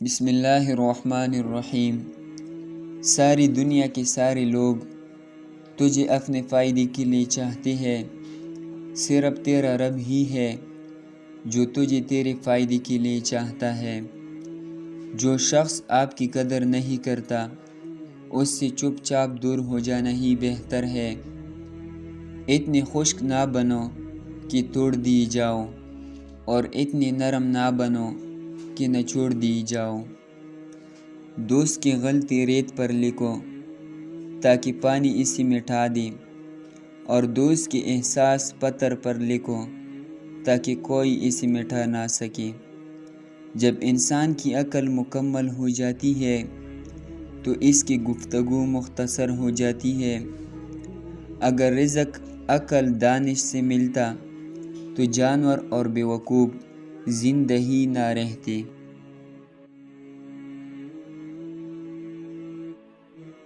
بسم اللہ الرحمن الرحیم۔ ساری دنیا کے سارے لوگ تجھے اپنے فائدے کے لیے چاہتے ہیں، صرف تیرا رب ہی ہے جو تجھے تیرے فائدے کے لیے چاہتا ہے۔ جو شخص آپ کی قدر نہیں کرتا اس سے چپ چاپ دور ہو جانا ہی بہتر ہے۔ اتنے خشک نہ بنو کہ توڑ دی جاؤ، اور اتنے نرم نہ بنو کہ نچوڑ دی جاؤ۔ دوست کی غلطی ریت پر لکھو تاکہ پانی اسے مٹا دے، اور دوست کے احساس پتھر پر لکھو تاکہ کوئی اسے مٹا نہ سکے۔ جب انسان کی عقل مکمل ہو جاتی ہے تو اس کی گفتگو مختصر ہو جاتی ہے۔ اگر رزق عقل دانش سے ملتا تو جانور اور بیوقوف زندہ ہی نہ رہتے۔